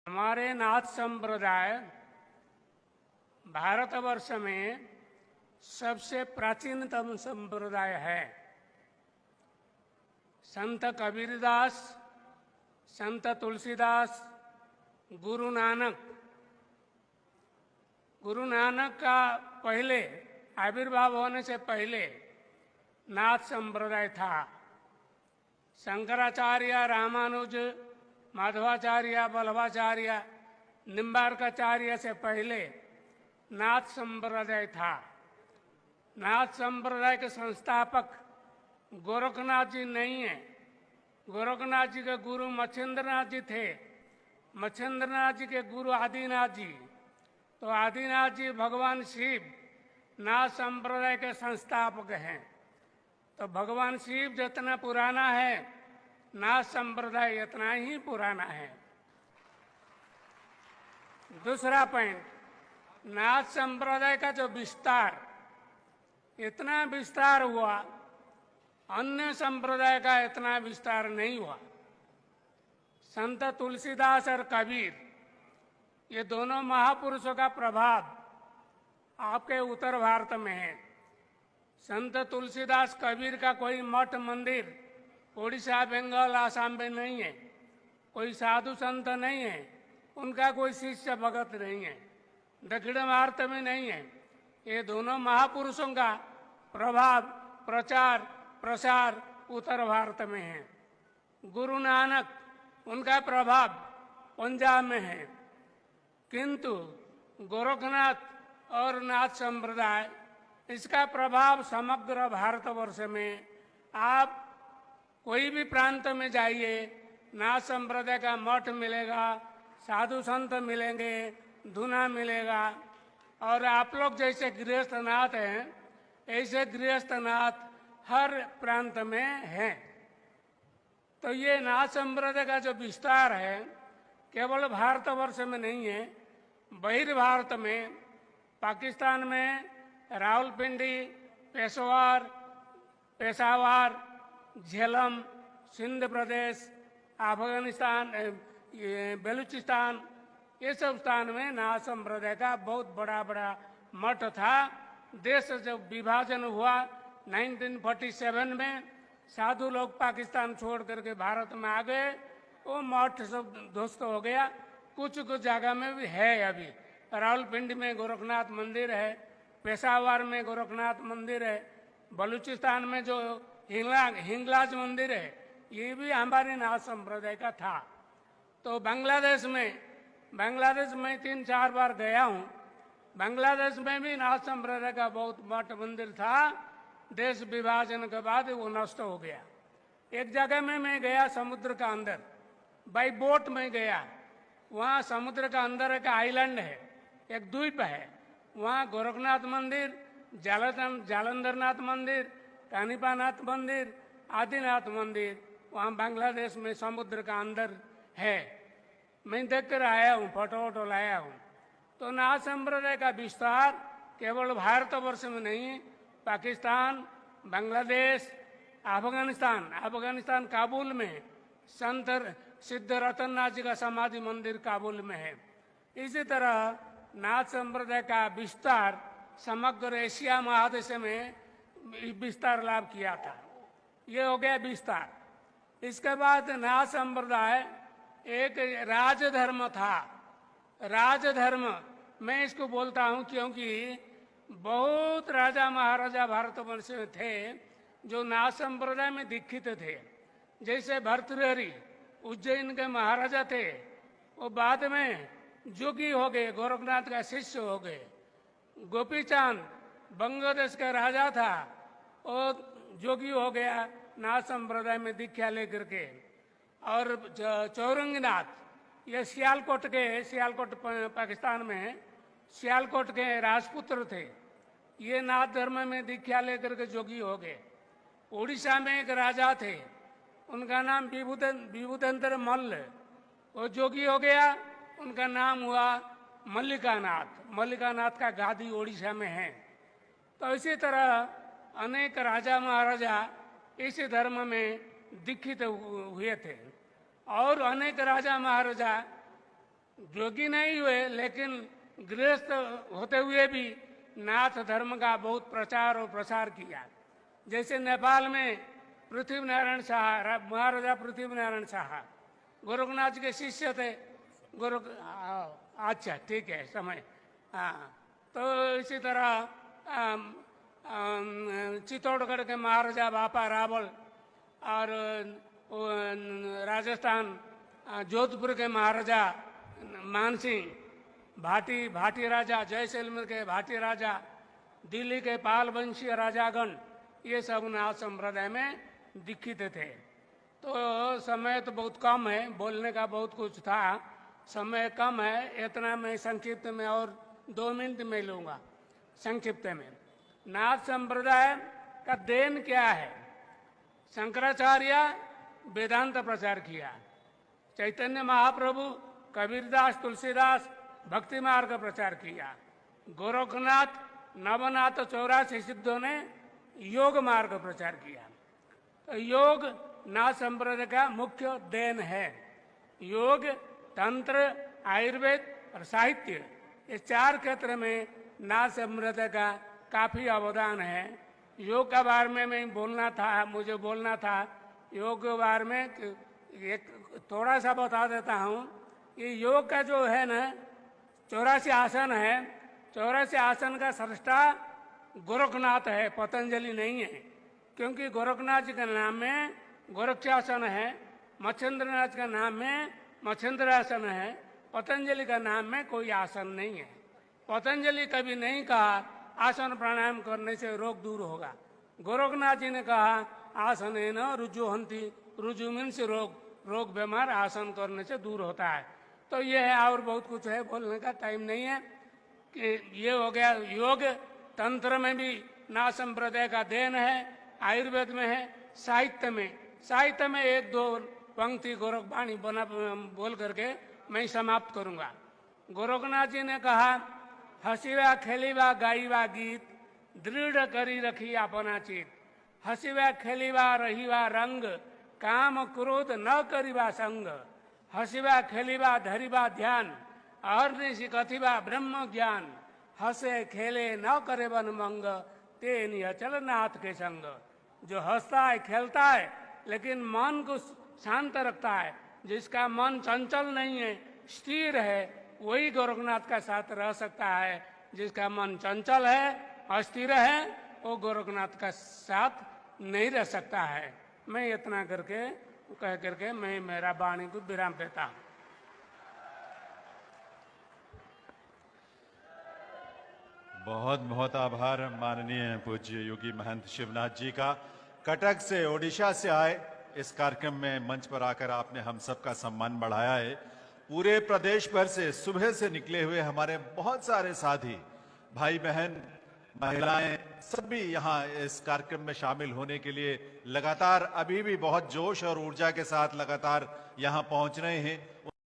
हमारे नाथ संप्रदाय भारतवर्ष में सबसे प्राचीनतम संप्रदाय है। संत कबीरदास, संत तुलसीदास, गुरु नानक का पहले आविर्भाव होने से पहले नाथ संप्रदाय था। शंकराचार्य, रामानुज, माधवाचार्य, बल्लभाचार्य, निम्बार्काचार्य से पहले नाथ संप्रदाय था। नाथ संप्रदाय के संस्थापक गोरखनाथ जी नहीं है। गोरखनाथ जी के गुरु मच्छिंद्रनाथ जी थे। मच्छिंद्रनाथ जी के गुरु आदिनाथ जी। तो आदिनाथ जी भगवान शिव नाथ संप्रदाय के संस्थापक हैं। तो भगवान शिव जितना पुराना है, नाथ संप्रदाय इतना ही पुराना है। दूसरा पॉइंट, नाथ संप्रदाय का जो विस्तार, इतना विस्तार हुआ, अन्य संप्रदाय का इतना विस्तार नहीं हुआ। संत तुलसीदास और कबीर, ये दोनों महापुरुषों का प्रभाव आपके उत्तर भारत में है। संत तुलसीदास, कबीर का कोई मठ मंदिर उड़ीसा, बंगाल, आसाम में नहीं है। कोई साधु संत नहीं है। उनका कोई शिष्य भगत नहीं है। दक्षिण भारत में नहीं है। ये दोनों महापुरुषों का प्रभाव, प्रचार, प्रसार उत्तर भारत में है। गुरु नानक, उनका प्रभाव पंजाब में है। किंतु गोरखनाथ और नाथ संप्रदाय, इसका प्रभाव समग्र भारतवर्ष में, आप कोई भी प्रांत में जाइए, नाथ संप्रदाय का मठ मिलेगा, साधु संत मिलेंगे, धुना मिलेगा। और आप लोग जैसे गृहस्थनाथ हैं, ऐसे गृहस्थनाथ हर प्रांत में हैं। तो ये नाथ संप्रदाय का जो विस्तार है, केवल भारतवर्ष में नहीं है, बहिर्भारत में, पाकिस्तान में रावलपिंडी, पेशावर, झेलम, सिंध प्रदेश, अफगानिस्तान, बलूचिस्तान, ये सब स्थान में नाथ संप्रदाय का बहुत बड़ा बड़ा मठ था। देश जब विभाजन हुआ 1947 में, साधु लोग पाकिस्तान छोड़ करके भारत में आ गए, वो मठ सब ध्वस्त हो गया। कुछ कुछ जगह में भी है अभी। रावलपिंडी में गोरखनाथ मंदिर है, पेशावर में गोरखनाथ मंदिर है, बलूचिस्तान में जो हिंगलाज मंदिर है, ये भी हमारे नाथ संप्रदाय का था। तो बांग्लादेश में 3-4 बार गया हूँ। बांग्लादेश में भी नाथ संप्रदाय का बहुत मठ मंदिर था। देश विभाजन के बाद वो नष्ट हो गया। एक जगह में मैं गया समुद्र का अंदर, बाई बोट में गया। वहाँ समुद्र का अंदर एक आइलैंड है, एक द्वीप है। वहाँ गोरखनाथ मंदिर, जालंधरनाथ मंदिर, कानिपानाथ मंदिर, आदिनाथ मंदिर, वहाँ बांग्लादेश में समुद्र का अंदर है। मैं देख कर आया हूँ, फोटो लाया हूँ। तो नाथ संप्रदाय का विस्तार केवल भारतवर्ष में नहीं, पाकिस्तान, बांग्लादेश, अफगानिस्तान काबुल में संत सिद्ध रतननाथ जी का समाधि मंदिर काबुल में है। इसी तरह नाथ संप्रदाय का विस्तार समग्र एशिया महादेश में विस्तार लाभ किया था। ये हो गया विस्तार। इसके बाद नाथ संप्रदाय एक राजधर्म था। राजधर्म मैं इसको बोलता हूँ क्योंकि बहुत राजा महाराजा भारतवर्ष में थे जो नाथ संप्रदाय में दीक्षित थे। जैसे भर्तृहरि उज्जैन के महाराजा थे, वो बाद में जोगी हो गए, गोरखनाथ का शिष्य हो गए। गोपी चांद बांग्लादेश का राजा था, वो जोगी हो गया नाथ संप्रदाय में दीक्षा लेकर के। और चौरंगनाथ, ये सियालकोट पाकिस्तान में सियालकोट के राजपुत्र थे। ये नाथ धर्म में दीक्षा लेकर के जोगी हो गए। उड़ीसा में एक राजा थे, उनका नाम विभूतेंद्र मल्ल, वो जोगी हो गया। उनका नाम हुआ मल्लिकानाथ का गादी उड़ीसा में है। तो इसी तरह अनेक राजा महाराजा इस धर्म में दीक्षित हुए थे। और अनेक राजा महाराजा जोगी नहीं हुए, लेकिन गृहस्थ होते हुए भी नाथ धर्म का बहुत प्रचार और प्रसार किया। जैसे नेपाल में पृथ्वीनारायण शाह, महाराजा पृथ्वीनारायण शाह गोरखनाथ के शिष्य थे। अच्छा ठीक है, समय। हाँ, तो इसी तरह चित्तौड़गढ़ के महाराजा बापा रावल और राजस्थान जोधपुर के महाराजा मानसिंह, भाटी राजा, जैसलमेर के भाटी राजा, दिल्ली के पाल वंशीय राजागण, ये सब नाथ संप्रदाय में दीक्षित थे। तो समय तो बहुत कम है, बोलने का बहुत कुछ था, समय कम है, इतना मैं संक्षिप्त में और 2 मिनट में लूँगा। संक्षिप्त में नाथ संप्रदाय का देन क्या है? शंकराचार्य वेदांत प्रचार किया, चैतन्य महाप्रभु, कबीरदास, तुलसीदास भक्ति मार्ग प्रचार किया, गोरखनाथ, नवनाथ 84 सिद्धों ने योग मार्ग प्रचार किया। तो योग नाथ संप्रदाय का मुख्य देन है। योग, तंत्र, आयुर्वेद और साहित्य, ये 4 क्षेत्र में नाथ संप्रदाय का काफी अवदान है। योग के बारे में मैं मुझे बोलना था। योग के बारे में एक थोड़ा सा बता देता हूँ। ये योग का जो है ना 84 आसन है, 84 आसन का सृष्टा गोरखनाथ है, पतंजलि नहीं है। क्योंकि गोरखनाथ जी के नाम में गोरक्षासन है, मच्छिंद्रनाथ के नाम में मच्छिंद्रासन है, पतंजलि का नाम में कोई आसन नहीं है। पतंजलि कभी नहीं कहा आसन प्राणायाम करने से रोग दूर होगा। गोरखनाथ जी ने कहा आसन है न रुजुहंती, रुजु मीन्स रोग बीमार आसन करने से दूर होता है। तो ये है, और बहुत कुछ है, बोलने का टाइम नहीं है। कि ये हो गया योग। तंत्र में भी नाथ संप्रदाय का देन है, आयुर्वेद में है, साहित्य में 1-2 पंक्ति गोरखवाणी बोल करके मैं समाप्त करूंगा। गोरखनाथ जी ने कहा, हसीवा खेलीवा गाईवा गीत, दृढ़ करी रखी अपना चित। हसीवा खेलीवा रहीवा रंग, काम क्रोध न करीवा संग। हसीवा खेलीवा धरीवा ध्यान, अहर्निशि कथिवा ब्रह्म ज्ञान। हंसे खेले न करे वन मंग, ते निहचल नाथ के संग। जो हंसता है, खेलता है, लेकिन मन को शांत रखता है, जिसका मन चंचल नहीं है, स्थिर है, वही गोरखनाथ का साथ रह सकता है। जिसका मन चंचल है, अस्थिर है, वो गोरखनाथ का साथ नहीं रह सकता है। मैं इतना कह करके मैं मेरा वाणी को विराम देता हूँ। बहुत बहुत आभार माननीय पूज्य योगी महंत शिवनाथ जी का। कटक से, ओडिशा से आए इस कार्यक्रम में मंच पर आकर आपने हम सबका सम्मान बढ़ाया है। पूरे प्रदेश भर से सुबह से निकले हुए हमारे बहुत सारे साथी, भाई बहन, महिलाएं, सभी यहाँ इस कार्यक्रम में शामिल होने के लिए लगातार अभी भी बहुत जोश और ऊर्जा के साथ लगातार यहाँ पहुंच रहे हैं।